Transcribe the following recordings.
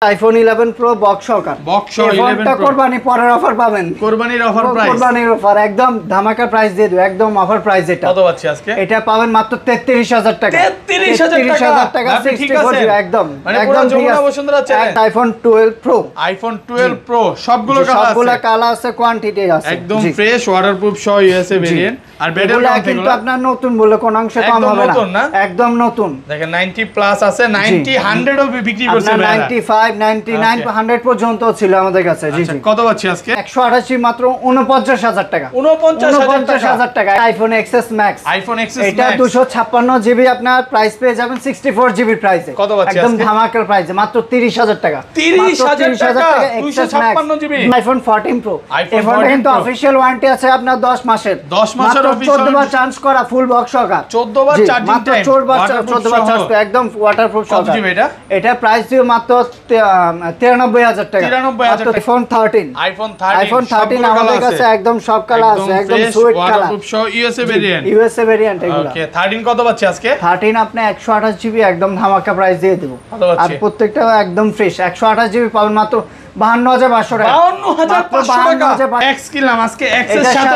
IPhone 11 pro box সহকার। Box 11 pro কোরবানি পরের অফার পাবেন। কোরবানির অফার প্রাইস। কোরবানির অফার একদম ধামাকা প্রাইস দিয়ে দেব, একদম অফার প্রাইস এটা। কত পাচ্ছি আজকে? এটা পাবেন মাত্র 33000 টাকা। 33000 টাকা ঠিক আছে একদম মানে পুরো Jamuna Bashundhara channel. IPhone 12 pro. IPhone 12 pro সবগুলো কালার আছে, কোয়ান্টিটি আছে একদম ফ্রেশ ওয়াটারপ্রুফ সহ ইউএসএ ভেরিয়েন্ট। আর ব্যাটারি কিন্তু আপনার নতুন বলে কোন অংশে কম হবে না, একদম নতুন। দেখেন 90 প্লাস আছে, 90 100 ও বিক্রি করছে ভাই। 95 99 100 পর্যন্ত ছিল আমাদের কাছে। জি জি। কত পাচ্ছি আজকে? 188 মাত্র 49000 টাকা। 49000 টাকা iPhone XS max. IPhone XS max এটা 256 জিবি আপনার প্রাইস পেয়ে যাবেন 64 জিবি প্রাইসে। কত পাচ্ছি একদম ধামাকার প্রাইসে মাত্র 30000 টাকা। 30000 টাকা 256 জিবি আইফোন 14 প্রো। এফোন কিন্তু অফিশিয়াল ওয়ারেন্টি আছে আপনার 10 মাসের। 10 মাসের অফিশিয়াল 14 বার চার্জ করা ফুল বক্স সহকার। 14 বার চার্জিং টাইম। 14 বার চার্জ একদম ওয়াটারপ্রুফ সহকার। কত জিবি এটা? এটা প্রাইস দিও মাত্র 93000 টাকা। 93000 টাকা। আইফোন 13। আইফোন 13 আমাদের কাছে একদম সব কালার আছে, একদম সুইট কালার। ওয়াটারপ্রুফ সহ ইউএসএ ভেরিয়েন্ট। ইউএসএ ভেরিয়েন্ট এগুলো। ওকে 13 কত পাচ্ছি আজকে? 13 আপনি 128 জিবি একদম ধামাকা প্রাইস দিয়ে দেব। আর প্রত্যেকটা একদম ফ্রেশ। 128 জিবি পাবেন মাত্র 52500 টাকা। 52500 টাকা। এক্স কিনলাম আজকে, এক্সের সাথে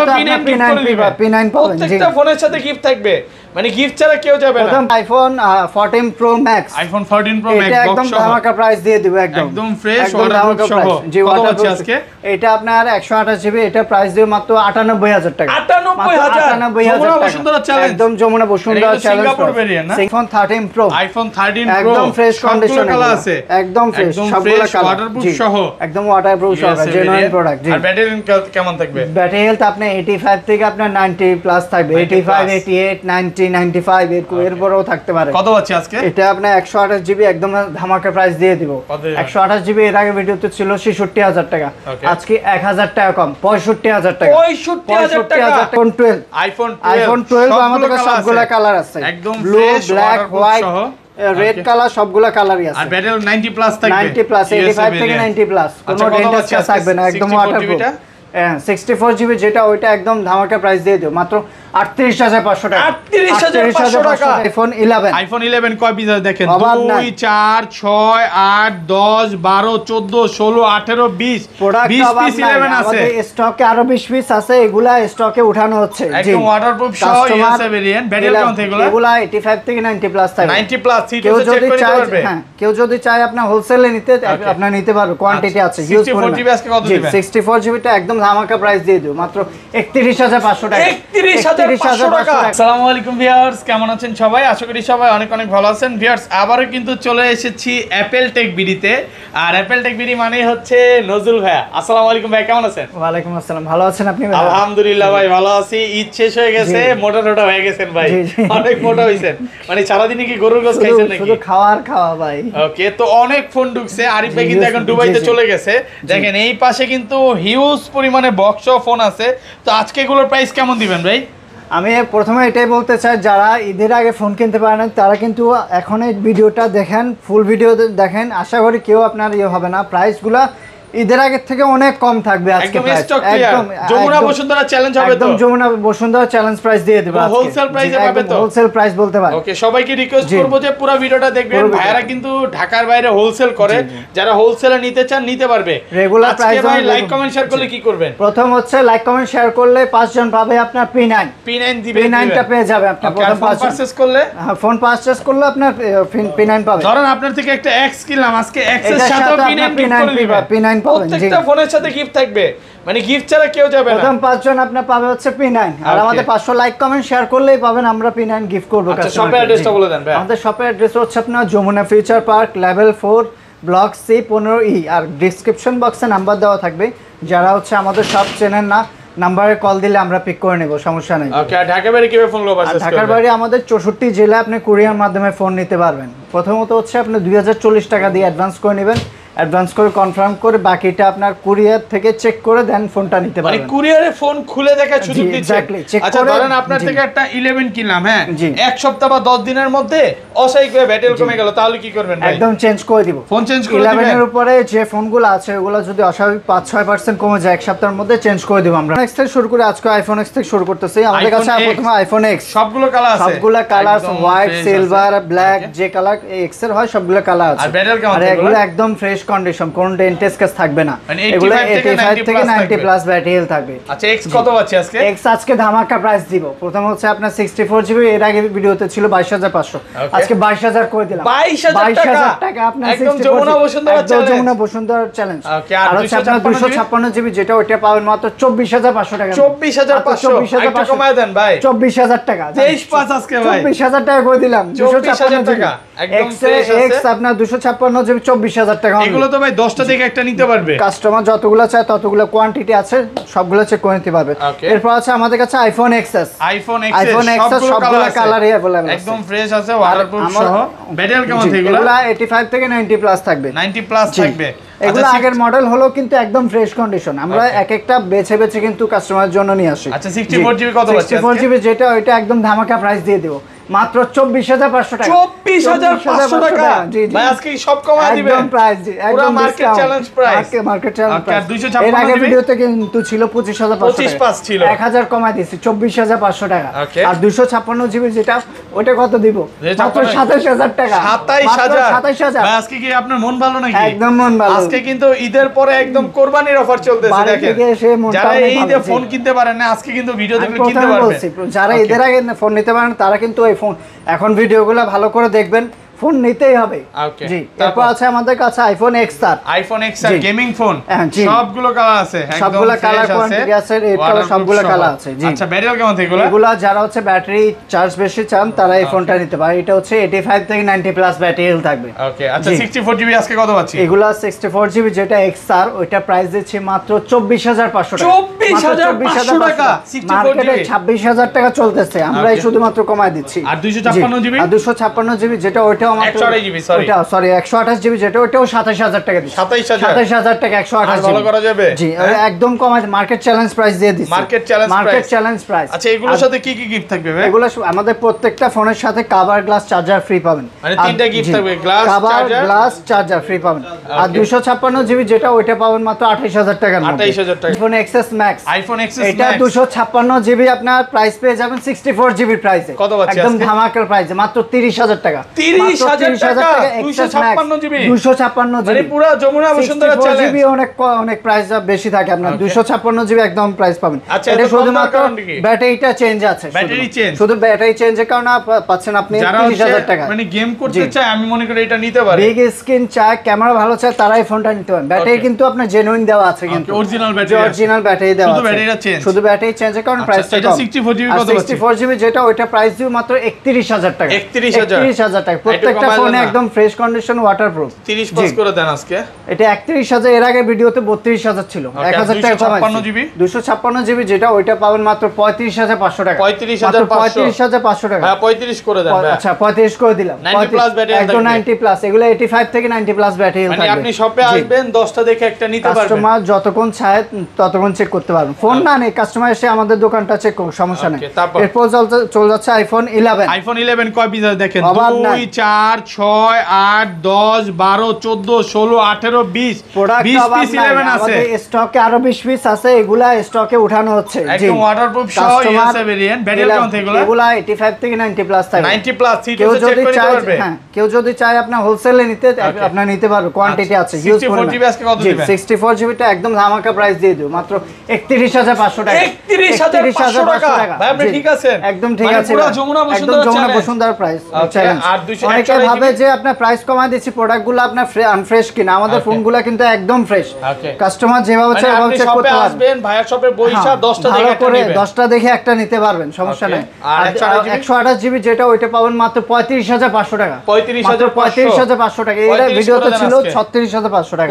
P9 পাবেন। প্রত্যেকটা ফোনের সাথে গিফট থাকবে, মানে গিফট ছাড়া কেউ যাবে না। প্রথম iPhone 14 pro max. IPhone 14 pro max এটা একদম ধামাকা প্রাইস দিয়ে দেব, একদম ফ্রেশ ওয়াটারপ্রুফ সহ। কত পাচ্ছি আজকে? এটা আপনার 128 জিবি, এটা প্রাইস দিয়ে মাত্র 98000 টাকা। 98000 টাকা একদম Jamuna Bashundhara challenge. Singapore variant না? IPhone 13 pro. আইফোন 13 প্রো একদম ফ্রেশ কন্ডিশনে আছে, একদম ফ্রেশ সবগুলো কালার ওয়াটারপ্রুফ সহ, একদম ওয়াটারপ্রুফ সহ জেনুইন প্রোডাক্ট। আর ব্যাটারি কেমন থাকবে? ব্যাটারি হেলথ আপনি 85 থেকে আপনার 90 প্লাস থাকবে। 85 88 90 95 এরপরেও থাকতে পারে। কত পাচ্ছি আজকে? এটা আপনার 128 জিবি একদম ধামাকা প্রাইস দিয়ে দিব। 128 জিবি এর আগে ভিডিওতে ছিল 66000 টাকা, আজকে 1000 টাকা কম 65000 টাকা। 65000 টাকা। আইফোন 12 আমাদের কাছে সবগুলা কালার আছে, একদম blue black white red colour সবগুলা কালারই আছে। আর ব্যাটারি 90 প্লাস থাকবে, 90 প্লাস 85 থেকে 90 প্লাস, কোনো ডেন্ট থাকবে না, একদম ওয়াটারপ্রুফ। 64 জিবি যেটা ওইটা একদম ধামাকা প্রাইস দিয়ে দিও মাত্র 38500 টাকা। 38500 টাকা। আইফোন 11 কয় পিস দেখেন? 2 4 6 8 10 12 14 16 18 20 পিস 11 আছে। আমাদের স্টকে আরো 20 পিস আছে, এগুলা স্টকে উঠানো হচ্ছে। একদম ওয়াটারপ্রুফ সহ ইউএসএ ভেরিয়েন্ট। ব্যাটারি কেমন থাকে এগুলা? এগুলা 85 থেকে 90 প্লাস থাকে। 90 প্লাস সিটে চেক করতে পারবে। হ্যাঁ, কেউ যদি চায় আপনি হোলসেলে নিতে আপনি নিতে পারবে, কোয়ান্টিটি আছে হিউজ। 64 জিবি আজকে কত দিবেন? 64 জিবিটা একদম ধামাকা প্রাইস দিয়ে দিও মাত্র 31500 টাকা। 31500 টাকা। আসসালামু আলাইকুম ভিউয়ার্স, কেমন আছেন সবাই? আশা করি সবাই অনেক অনেক ভালো আছেন। ভিউয়ার্স আবারো কিন্তু চলে এসেছি অ্যাপেল টেক বিডিতে। আর অ্যাপেল টেক বিডি মানে হচ্ছে নজরুল ভাই। আসসালামু আলাইকুম ভাই, কেমন আছেন? ওয়া আলাইকুম আসসালাম, ভালো আছেন আপনি? আলহামদুলিল্লাহ ভাই ভালো আছি। ঈদ শেষ হয়ে গেছে, মোটা টোটা হয়ে গেছেন ভাই, অনেক মোটা হইছেন। মানে সারা দিনে কি গরুর গোশত খাইছেন নাকি? শুধু খাওয়া ভাই। ওকে, তো অনেক ফোন ঢুকছে। আরিফ ভাই কিন্তু এখন দুবাইতে চলে গেছে। দেখেন এই পাশে কিন্তু হিউজ পরিমাণে বক্স ফোন আছে। তো আজকে এগুলোর প্রাইস কেমন দিবেন ভাই? আমি প্রথমে এটাই বলতে চাই, যারা ঈদের আগে ফোন কিনতে পারেন তারা কিন্তু এখন এই ভিডিওটা দেখেন, ফুল ভিডিও দেখেন। আশা করি কেউ আপনার হবে না। প্রাইসগুলো ঈদের আগে থেকে অনেক কম থাকবে আজকে। একদম যমুনা বসুন্ধরা চ্যালেঞ্জ হবে তো? একদম যমুনা বসুন্ধরা চ্যালেঞ্জ প্রাইস দিয়ে দেব আজকে। হোলসেল প্রাইসে পাবে তো? হোলসেল প্রাইস বলতে পারেন। ওকে, সবাইকে রিকোয়েস্ট করব যে পুরো ভিডিওটা দেখবেন। ভাইরা কিন্তু ঢাকার বাইরে হোলসেল করে, যারা হোলসেলে নিতে চান নিতে পারবে। রেগুলার প্রাইস ভাই লাইক কমেন্ট শেয়ার করলে কি করবেন? প্রথম হচ্ছে লাইক কমেন্ট শেয়ার করলে 5 জন পাবে আপনার P9 দিবেন। P9টা পেয়ে যাবে আপনি প্রথম পারচেজ করলে। ফোন পারচেজ করলে আপনার P9 পাবে। ধরেন আপনার থেকে একটা এক্স কিনলাম আজকে, এক্স এর সাথে P9 পাবেন। প্রত্যেকটা ফোনের সাথে গিফট থাকবে, মানে গিফট ছাড়া কেউ যাবে না। প্রথম 5 জন আপনি পাবে হচ্ছে P9। আর আমাদের 500 লাইক কমেন্ট শেয়ার করলেই পাবেন আমরা P9 গিফট করব। আচ্ছা, শপের অ্যাড্রেসটা বলে দেন ভাই। আমাদের শপের অ্যাড্রেস হচ্ছে আপনার Jamuna future park level 4 block C 15E। আর ডেসক্রিপশন বক্সে নাম্বার দেওয়া থাকবে, যারা হচ্ছে আমাদের সব চেনেন না নাম্বারে কল দিলে আমরা পিক করে নেব, সমস্যা নেই। ওকে, আর ঢাকার বাইরে কিভাবে ফোন পারচেজ করবেন? ঢাকার বাইরে আমাদের 64 জেলা আপনি কুরিয়ার মাধ্যমে ফোন নিতে পারবেন। প্রথমত হচ্ছে আপনি 2040 টাকা দিয়ে অ্যাডভান্স করে নেবেন, অ্যাডভান্স করে কনফার্ম করে বাকিটা আপনার কুরিয়ার থেকে চেক করে দেন ফোনটা নিতে পারবেন। মানে কুরিয়ারে ফোন খুলে দেখার সুযোগ দিচ্ছে। আচ্ছা, ধরেন আপনার থেকে একটা 11 কিনলাম, হ্যাঁ, এক সপ্তাহ বা 10 দিনের মধ্যে অস্বাভাবিকভাবে ব্যাটারি কমে গেল, তাহলে কি করবেন ভাই? একদম চেঞ্জ করে দিব। ফোন চেঞ্জ করে দিবেন। 11 এর উপরে যে ফোনগুলো আছে ওগুলো যদি অস্বাভাবিক 5-6% কমে যায় এক সপ্তাহের মধ্যে চেঞ্জ করে দিব আমরা। নেক্সট থেকে শুরু করে আজকে আইফোন এক্স থেকে শুরু করতেছি। আমাদের কাছে প্রথমে আইফোন এক্স সবগুলো কালার আছে, সবগুলো কালার হোয়াইট সিলভার ব্ল্যাক যে কালার এক্স এর হয় সবগুলো কালার আছে। আর ব্যাটারি কেমন? আর এগুলো একদম ফ্রেশ কন্ডিশন, কোনো ডেন্ট স্ক্র্যাচ থাকবে না। মানে এগুলো 85 থেকে 90 প্লাস ব্যাটারি হেলথ থাকবে। আচ্ছা এক্স কত পাচ্ছি আজকে? এক্স আজকে ধামাকা প্রাইস দিব। প্রথম হচ্ছে আপনার 64 জিবি, এর আগে ভিডিওতে ছিল 22500, আজকে 22000 করে দিলাম। 22000 টাকা আপনার একদম যমুনা বসুন্ধরা চ্যালেঞ্জ, যমুনা বসুন্ধরা চ্যালেঞ্জ। ওকে, আর হচ্ছে আপনার 256 জিবি যেটা ওটা পাবেন মাত্র 24500 টাকা। 24500 একটু কমায় দেন ভাই। 24000 টাকা 23.5 আজকে ভাই 24000 টাকা করে দিলাম। 24000 টাকা একদম ফ্রেশ আছে। এক্স আপনার 256 জিবি 24000 টাকা। এগুলো তো ভাই 10টা থেকে একটা নিতে পারবে কাস্টমার, যতগুলো চায় ততগুলো কোয়ান্টিটি আছে, সবগুলো চেক করে নিতে পারবে। এরপর আছে আমাদের কাছে আইফোন এক্সএস। আইফোন এক্সএস সবগুলো কালারই अवेलेबल আছে, একদম ফ্রেশ আছে, ওয়াটারপ্রুফ সহ। ব্যাটারি কেমন থাকে এগুলো? এগুলো 85 থেকে 90 প্লাস থাকবে। 90 প্লাস থাকবে। এগুলো আগের মডেল হলো কিন্তু একদম ফ্রেশ কন্ডিশন। আমরা এক একটা বেছে বেছে কিন্তু কাস্টমারের জন্য নিয়ে আসি। আচ্ছা 64 জিবি কত আছে? 64 জিবি যেটা ওইটা একদম ধামাকা প্রাইস দিয়ে দেব মাত্র 24500 টাকা। 24500 টাকা ভাই আজকে সব কমায় দিবেন একদম প্রাইস জি, একদম market challenge price. Market challenge price. 256 এর আগে ভিডিওতে কিন্তু ছিল 25500 টাকা, 25 ছিল 1000 কমায় দিয়েছি 24500 টাকা। Okay. আর 256 জিবি যেটা ওটা কত দিব? মাত্র 27000 টাকা। 27000 ভাই আজকে কি আপনার মন ভালো নাকি? একদম মন ভালো। আজকে কিন্তু ঈদের পরে একদম কোরবানির অফার চলতেছে দেখেন। যারা এই ঈদে ফোন কিনতে পারেন না আজকে কিন্তু ভিডিও দেখলে কিনতে পারবেন। যারা ঈদের আগে ফোন নিতে পারেন তারা কিন্তু এই ফোন এখন ভিডিওগুলো ভালো করে দেখবেন, ফোন নিতেই হবে। জি, তারপর আছে আমাদের কাছে iPhone XR. IPhone XR gaming phone, জি সবগুলো কালার আছে, একদম সবগুলো কালার কোয়ান্টিটি আছে, রেড কালার সবগুলো কালার আছে। জি, আচ্ছা ব্যাটারি কেমন থাকে এগুলো? এগুলা যারা হচ্ছে ব্যাটারি চার্জ বেশি চান তারা এই ফোনটা নিতে পারে। এটা হচ্ছে 85 থেকে 90 প্লাস ব্যাটারি হেলথ থাকবে। ওকে, আচ্ছা 64 জিবি আজকে কত পাচ্ছি? এগুলা 64 জিবি যেটা এক্সআর ওইটা প্রাইস দিচ্ছি মাত্র 24500 টাকা। 24500 টাকা 64 মার্কেটে জিবি 26000 টাকা চলতেছে, আমরা এই শুধুমাত্র কমায় দিচ্ছি। আর 256 জিবি? আর 256 জিবি যেটা ওইটাও মাত্র 128 জিবি ওটা সরি 128 জিবি যেটা ওটাও 27000 টাকা দিচ্ছি। 27000 টাকা 128 ভালো করা যাবে? জি, একদম কমায় মার্কেট চ্যালেঞ্জ প্রাইস দিয়ে দিচ্ছি। Market challenge price. আচ্ছা এগুলোর সাথে কি কি গিফট থাকবে ভাই? এগুলো আমাদের প্রত্যেকটা ফোনের সাথে কভার, গ্লাস, চার্জার ফ্রি পাবেন। মানে তিনটা গিফট থাকবে, glass, cover, charger, glass, charger free পাবেন। আর 256 জিবি যেটা ওইটা পাবেন মাত্র 28000 টাকার মধ্যে। 28000 টাকা। IPhone XS max. IPhone XS এটা ম্যাক্স 256 জিবি আপনার প্রাইস পেয়ে যাবেন 64 জিবি প্রাইসে। কত পাচ্ছি একদম আজকে? ধামাকার প্রাইসে মাত্র 30000 টাকা। 30000 টাকা 256 জিবি 256 জিবি মানে পুরো যমুনা বসুন্ধরা চ্যালেঞ্জ। জিবি অনেক প্রাইস বেশি থাকে আপনার। 256 জিবি একদম প্রাইস পাবেন। আচ্ছা, এটা এটা শুধুমাত্র কারণটা কি? ব্যাটারিটা চেঞ্জ আছে, ব্যাটারি চেঞ্জ, শুধু ব্যাটারি চেঞ্জের কারণে পাচ্ছেন আপনি 30000 টাকা। মানে গেম করতে চায় আমি মনে করি এটা নিতে পারে। বিগ স্ক্রিন চায়, ক্যামেরা ভালো চায় তারাই ফোনটা নিতে পারেন। ব্যাটারি কিন্তু আপনার জেনুইন দেওয়া আছে, কিন্তু অরিজিনাল ব্যাটারি, অরিজিনাল ব্যাটারি দেওয়া আছে, শুধু ব্যাটারিটা চেঞ্জ, শুধু ব্যাটারি চেঞ্জের কারণে প্রাইসটা কম। এটা 64 জিবি কত আছে? 64 জিবি যেটা ওইটা প্রাইস দিও মাত্র 31000 টাকা। 31000 টাকা। প্রত্যেকটা ফোনে একদম ফ্রেশ কন্ডিশন, ওয়াটারপ্রুফ। 30 পাস করে দেন আজকে। এটা 31000, এর আগে ভিডিওতে 32000 ছিল, 1000 টাকা কমাইছি। 256 জিবি যেটা ওইটা পাবেন মাত্র 35500 টাকা। 35500 টাকা। হ্যাঁ 35 করে দেন ভাই। আচ্ছা 35 করে দিলাম। 90 প্লাস ব্যাটারি একদম 90 প্লাস। এগুলো 85 থেকে 90 প্লাস ব্যাটারি থাকবে। মানে আপনি শপে আসবেন 10টা দেখে একটা নিতে পারবেন। কাস্টমার যতক্ষণ চায় ততক্ষণ চেক করতে পারবেন। ফোন না নেই, কাস্টমার এসে আমাদের দোকানটা চেক করুন, সমস্যা নেই। এরপর চলে যাচ্ছে আইফোন 11। আইফোন 11 কয় পিস দেখেন? 2 4 6 8 10 12 14 16 18 20 পিস 11 আছে। আমাদের স্টকে আরো 20 পিস আছে, এগুলা স্টকে উঠানো হচ্ছে। একদম ওয়াটারপ্রুফ সহ ইউএসএ ভেরিয়েন্ট। ব্যাটারি কেমন থাকে এগুলা? এগুলা 85 থেকে 90 প্লাস থাকে। 90 প্লাস সিটও চেক করে নিতে পারবে। হ্যাঁ, কেউ যদি চায় আপনি হোলসেলে নিতে আপনি নিতে পারবে, কোয়ান্টিটি আছে, ইউজ করুন। 64 জিবি আজকে কত দিবেন? 64 জিবিটা একদম ধামাকা প্রাইস দিয়ে দিও মাত্র 31500 টাকা। 31500 টাকা। ভাই আপনি ঠিক আছেন? একদম ঠিক আছে, পুরো যমুনা বসুন্ধরা প্রাইস চ্যালেঞ্জ। আর অনেকে ভাবে যে আপনার প্রাইস কমায় দিচ্ছি, প্রোডাক্টগুলো আপনার আনফ্রেশ কিনা, আমাদের ফোনগুলো কিন্তু একদম ফ্রেশ। কাস্টমার যেভাবে চায় সেভাবে চেক করতে পারবেন। আসবেন ভাইয়ার শপে বইসা 10টা দেখে একটা নেবেন, 10টা দেখে একটা নিতে পারবেন, সমস্যা নাই। আর 128 জিবি যেটা ওইটা পাবেন মাত্র 35500 টাকা। 35500 টাকা। এই ভিডিওতে ছিল 36500 টাকা।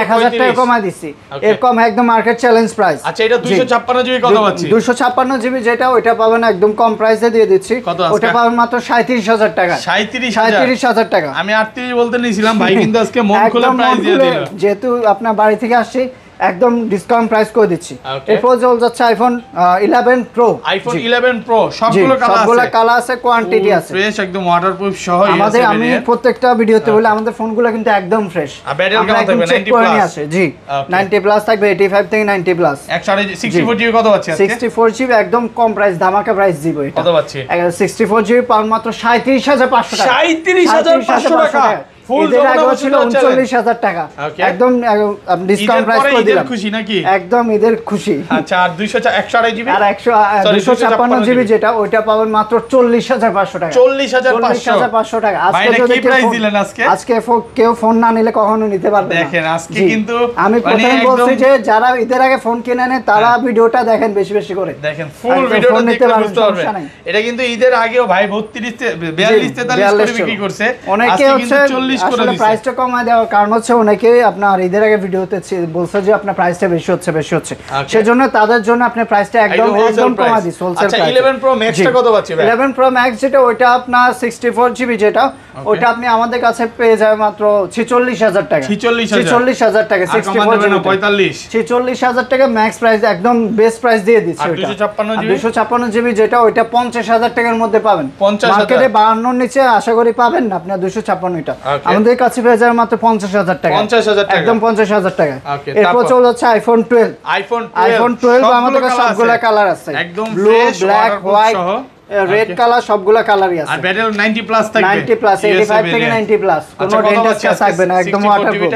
1000 টাকা কমায় দিচ্ছি, এরকম একদম মার্কেট চ্যালেঞ্জ প্রাইস। আচ্ছা এটা 256 জিবি কত পাচ্ছি? 256 জিবি যেটা ওইটা পাবেন একদম কম প্রাইসে দিয়ে দিচ্ছি। ওটা পাবেন মাত্র 37000 টাকা। 37000 টাকা। আমি 38 বলতে নিছিলাম, ভাই কিন্তু আজকে মন খুলে প্রাইস দিয়ে দিল। যেহেতু আপনার বাড়ি থেকে আসছি একদম ডিসকাউন্ট প্রাইস করে দিচ্ছি। এরপর চলে যাচ্ছে আইফোন 11 প্রো। আইফোন 11 প্রো সবগুলো কালার আছে, কোয়ান্টিটি আছে, ফ্রেশ একদম ওয়াটারপ্রুফ সহ। আমাদের আমি প্রত্যেকটা ভিডিওতে বলি আমাদের ফোনগুলো কিন্তু একদম ফ্রেশ। আর ব্যাটারি কেমন থাকবে? 90 প্লাস আছে। জি 90 প্লাস থাকবে, 85 থেকে 90 প্লাস। 64 জিবি কত পাচ্ছি আজকে? 64 জিবি একদম কম প্রাইস, ধামাকা প্রাইস দিব। এটা কত পাচ্ছি? 64 জিবি পাউন্ড মাত্র 37500 টাকা। 37500 টাকা। এদের আগে ছিল 39000 টাকা, একদম ডিসকাউন্ট প্রাইস করে দিলাম। খুশি নাকি? একদম ঈদের খুশি। আচ্ছা, আর 128 জিবি আর 256 জিবি যেটা ওইটা পাবেন মাত্র 40500 টাকা। 40500 টাকা। আজকে যদি কি প্রাইস দিলেন আজকে? আজকে কেউ ফোন না নিলে কখনো নিতে পারবে না। দেখেন আজকে কিন্তু আমি প্রথমে বলছি যে যারা ঈদের আগে ফোন কিনে নেন তারা ভিডিওটা দেখেন বেশি বেশি করে। দেখেন ফুল ভিডিওটা দেখলে বুঝতে পারবেন। এটা কিন্তু ঈদের আগেও ভাই 32 42 43 করে বিক্রি করছে, অনেকে হচ্ছে 40 করে দিয়েছে। প্রাইসটা কমায় দেওয়ার কারণ হচ্ছে অনেকে আপনার ঈদের আগে ভিডিওতে বলছে যে আপনার প্রাইসটা বেশি হচ্ছে। সেজন্য তাদের জন্য আপনি প্রাইসটা একদম কমায় দিয়েছে হোলসেল প্রাইস। আচ্ছা 11 Pro Max টা কত পাচ্ছি ভাই? 11 Pro Max যেটা ওইটা আপনার 64 জিবি যেটা ওইটা আপনি আমাদের কাছে পেয়ে যাবেন মাত্র 46000 টাকা। 46000 টাকা 64 জিবি 46000 টাকা ম্যাক্স প্রাইস, একদম বেস্ট প্রাইস দিয়ে দিচ্ছি। ওইটা 256 জিবি যেটা ওইটা 50000 টাকার মধ্যে পাবেন। মার্কেটে 52 এর নিচে আশা করি পাবেন না আপনি 256 এটা। আমাদের কাছে পেয়ে যাবেন মাত্র 50000 টাকা। 50000 টাকা, একদম 50000 টাকা। এরপর চলে যাচ্ছে আইফোন 12। আইফোন 12 আমাদের কাছে সবগুলা কালার আছে, একদম blue, black, white, red colour, সবগুলা কালারই আছে। আর ব্যাটারি 90 প্লাস থাকবে, 90 প্লাস, 85 থেকে 90 প্লাস, কোনো ডেন্টাস থাকবে না, একদম ওয়াটারপ্রুফ।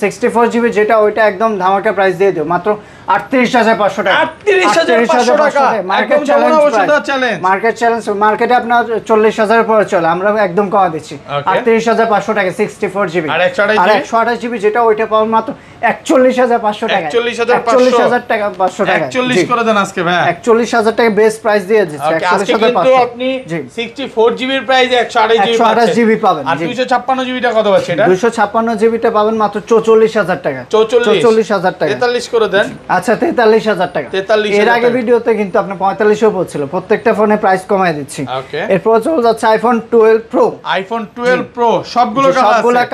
64 জিবি যেটা ওইটা একদম ধামাকা প্রাইস দিয়ে দিও মাত্র 38500 টাকা। 38500 টাকা মার্কেট চ্যালেঞ্জ। মার্কেটে আপনার 40000 এর পরে চলে, আমরা একদম কমা দিচ্ছি 38500 টাকা 64 জিবি। আর 128 জিবি যেটা ওইটা পাবেন মাত্র 41500 টাকা। 41500 টাকা 500 টাকা 41 করে দেন আজকে ভাই। 41000 টাকা বেস্ট প্রাইস দিয়ে দিচ্ছি। 41500 আপনি 64 জিবির প্রাইসে 128 জিবি পাবেন। আর 256 জিবিটা কত পাচ্ছেন? এটা 256 জিবিটা পাবেন মাত্র 44000 টাকা। 44000 টাকা 43 করে দেন। আচ্ছা 43000 টাকা। এর আগে ভিডিওতে কিন্তু আপনার 4500 পড়ছিল, প্রত্যেকটা ফোনে প্রাইস কমায় দিচ্ছি। এরপর চলে যাচ্ছে আইফোন 12 প্রো। আইফোন 12 প্রো সবগুলো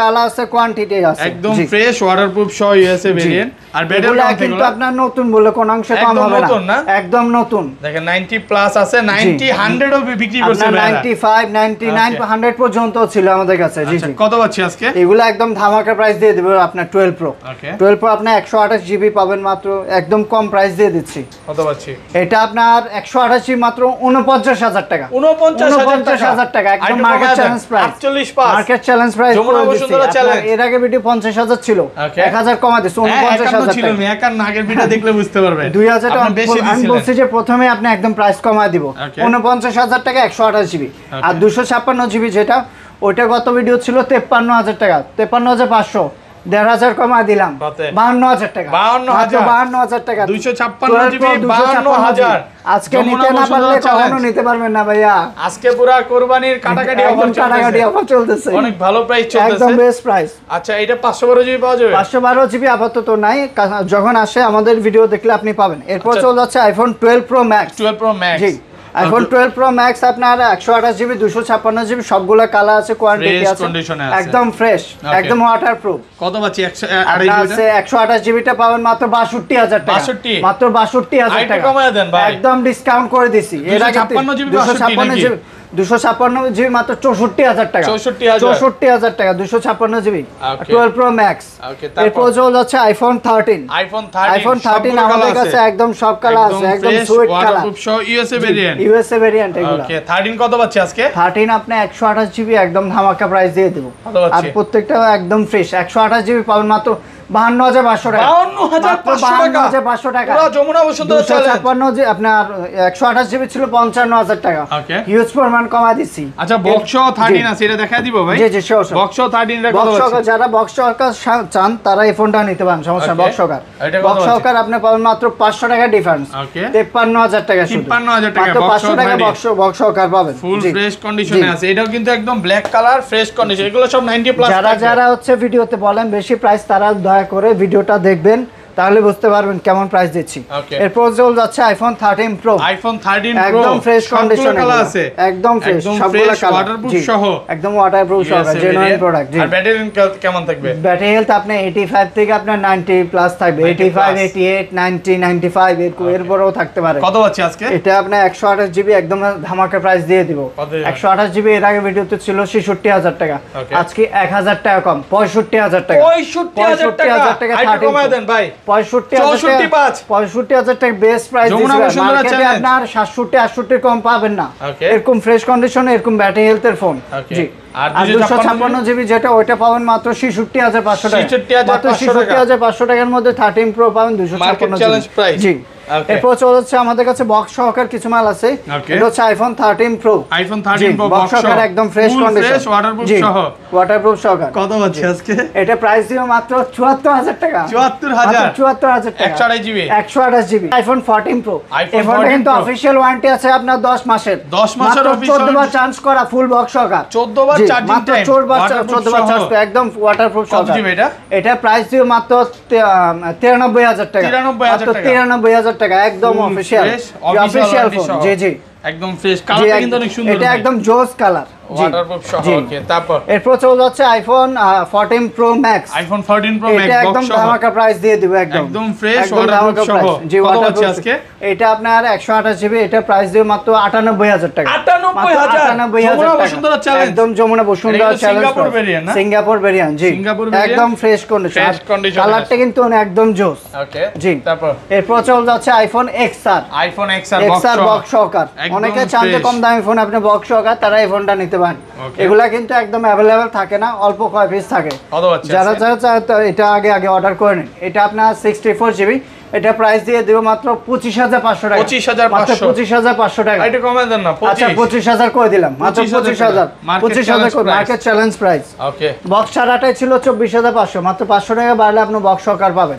কালার আছে, কোয়ান্টিটি আছে, একদম ফ্রেশ ওয়াটারপ্রুফ সহ ইউএসএ ভেরিয়েন্ট। আর ব্যাটারি কিন্তু আপনার নতুন বলে কোন অংশ কম হবে না, একদম নতুন। দেখেন 90 প্লাস আছে, 90 100 ও বিক্রি করছে ভাই। 95 99 100 পর্যন্ত ছিল আমাদের কাছে। জি জি। কত পাচ্ছি আজকে? এগুলো একদম ধামাকা প্রাইস দিয়ে দেব আপনার 12 প্রো। 12 প্রো আপনি 128 জিবি পাবেন মাত্র, একদম কম প্রাইস দিয়ে দিচ্ছি। কত পাচ্ছি? এটা আপনার 128 জিবি মাত্র 49000 টাকা। 49000 টাকা একদম market challenge price. 48 pass market challenge price করে দিচ্ছি। এর আগে ভিডিও 50000 ছিল, 1000 কমা দিছি 49000 ছিল। আমি একার আগের ভিডিও দেখলে বুঝতে পারবেন 2000 টাকা আমি বলছি যে প্রথমে আপনি একদম প্রাইস কমায় দিব 49000 টাকা 128 জিবি। আর 256 জিবি যেটা ওইটা গত ভিডিও ছিল 53000 টাকা, 53500, 1500 কমা দিলাম 52000 টাকা। 52000 টাকা 256 জিবি 52000। আজকে নিতে না পারলে কখনো নিতে পারবেন না ভাইয়া। আজকে পুরো কুরবানির কাটাকাটি অফার চলতেছে, অনেক ভালো প্রাইস চলতেছে, একদম বেস্ট প্রাইস। আচ্ছা এটা 512 জিবি পাওয়া যাবে? 512 জিবি আপাতত নাই, যখন আসে আমাদের ভিডিও দেখলে আপনি পাবেন। এরপর চলে যাচ্ছে iPhone 12 pro max. 12 pro max, জি আইফোন 12 প্রো ম্যাক্স আপনার 128 জিবি 256 জিবি সবগুলা কালার আছে, কোয়ান্টিটি আছে, একদম ফ্রেশ, একদম ওয়াটারপ্রুফ। কত পাচ্ছি? 128 জিবিটা পাবেন মাত্র 62000 টাকা। মাত্র 62000 টাকা একদম ডিসকাউন্ট করে দিছি। এর আগে 256 জিবি 256 জিবি মাত্র 64000 টাকা। 64000 টাকা 256 জিবি 12 প্রো ম্যাক্স। এরপর চলে যাচ্ছে আইফোন 13। আইফোন 13 আমাদের কাছে একদম সব কালার আছে, একদম sweet colour, USA variant. USA variant এগুলো। ওকে 13 কত পাচ্ছি আজকে? 13 আপনি 128 জিবি একদম ধামাকা প্রাইস দিয়ে দেব। আর প্রত্যেকটা একদম ফ্রেশ। 128 জিবি পাবেন মাত্র 52500 টাকা। 52500 টাকা পুরো যমুনা বসুন্ধরা চ্যালেঞ্জ। 256 জি আপনার 128 জিবি ছিল 55000 টাকা। হিউজ পরিমাণ কমা দিছি। আচ্ছা বক্স 13 আছে, এটা দেখাই দিব ভাই? জি জি শিওর। বক্স 13 এর কত আছে? যারা বক্স সহকার চান তারা এই ফোনটা নিতে পারেন, সমস্যা বক্স সহকার। বক্স সহকার আপনি পাবেন মাত্র 500 টাকা ডিফারেন্স। 53000 টাকা শুধু। 53000 টাকা মাত্র 500 টাকা বক্স সহকার পাবেন। ফুল ফ্রেশ কন্ডিশনে আছে। এটাও কিন্তু একদম ব্ল্যাক কালার, ফ্রেশ কন্ডিশন। এগুলো সব 90 প্লাস। যারা হচ্ছে ভিডিওতে বলেন বেশি প্রাইস, তারা দয়া করে ভিডিওটা দেখবেন, তাহলে বুঝতে পারবেন কেমন প্রাইস দিচ্ছি। এরপর চলে যাচ্ছে আইফোন 13 প্রো। আইফোন 13 প্রো একদম ফ্রেশ কন্ডিশনে আছে, একদম ফ্রেশ, সবগুলা কালার ওয়াটারপ্রুফ সহ, একদম ওয়াটারপ্রুফ সহ, জেনুইন প্রোডাক্ট। আর ব্যাটারি কেমন থাকবে? ব্যাটারি হেলথ আপনি 85 থেকে আপনার 90 প্লাস থাকবে, 85 88 90 95 এরপরেও থাকতে পারে। কত আছে আজকে? এটা আপনি 128 জিবি একদম ধামাকা প্রাইস দিয়ে দিব। 128 জিবি এর আগে ভিডিওতে ছিল 66000 টাকা, আজকে 1000 টাকা কম 65000 টাকা। 65000 টাকা আইটা কমায় দেন ভাই। 65,000 টাকা বেস্ট প্রাইস মার্কেটে আপনার 67-68 কম পাবেন না এরকম ফ্রেশ কন্ডিশনে এরকম ব্যাটারি হেলথের ফোন জি আর 256 জিবি যেটা ওইটা পাবেন মাত্র 66,500 টাকা 66,500 টাকার মধ্যে 13 প্রো পাবেন 256 জি এরপর চলে যাচ্ছে আমাদের কাছে বক্স সহকার কিছু মাল আছে এটা হচ্ছে আইফোন 13 প্রো বক্স সহকার একদম ফ্রেশ কন্ডিশন ওয়াটারপ্রুফ সহ ওয়াটারপ্রুফ সহকার কত হচ্ছে আজকে এটা প্রাইস দিও মাত্র 74,000 টাকা 74,000 টাকা 128 জিবি আইফোন 14 প্রো এই ফোনটা কিন্তু অফিশিয়াল ওয়ারেন্টি আছে আপনার 10 মাসের অফিশিয়াল 14 বার চার্জ করা ফুল বক্স সহকার 14 বার চার্জিং টাইম 14 বার চার্জ একদম ওয়াটারপ্রুফ সহকার এটা প্রাইস দিও মাত্র 93,000 টাকা 93,000 টাকা একদম অফিশিয়াল ফোন জি জি একদম ফ্রেশ কালারটা কিন্তু অনেক সুন্দর এটা একদম জোস কালার ওয়াটারপ্রুফ সহ ওকে তারপর এরপর চলে যাচ্ছে iPhone 14 pro max iPhone 14 pro max এটা একদম ধামাকা প্রাইস দিয়ে দিব একদম ফ্রেশ ওয়াটারপ্রুফ সহ জি ওয়াটারপ্রুফ আজকে এটা আপনার 128 জিবি এটা প্রাইস দিয়ে মাত্র 98,000 টাকা 98,000 টাকা একদম Jamuna Bashundhara challenge Singapore variant জি একদম ফ্রেশ কন্ডিশন কালারটা কিন্তু একদম জোস ওকে জি তারপর এরপর চলে যাচ্ছে আইফোন XR বক্স সহকার অনেকে চান যে কম দামি ফোন আপনি বক্স সহকার তারা এই ফোনটা নিতে পারেন এগুলা কিন্তু একদম अवेलेबल থাকে না অল্প কয় পিস থাকে যারা এটা আগে অর্ডার করে নিন এটা আপনার 64 জিবি এটা প্রাইস দিয়ে দেব মাত্র 25,500 টাকা 25,500 টাকা এটা কমে দেন না 25 আচ্ছা 25,000 করে দিলাম মাত্র 25,000 করে market challenge price okay box ছাড়াটাই ছিল 24,500 মাত্র 500 টাকা বাড়লে আপনি বক্স সহকার পাবেন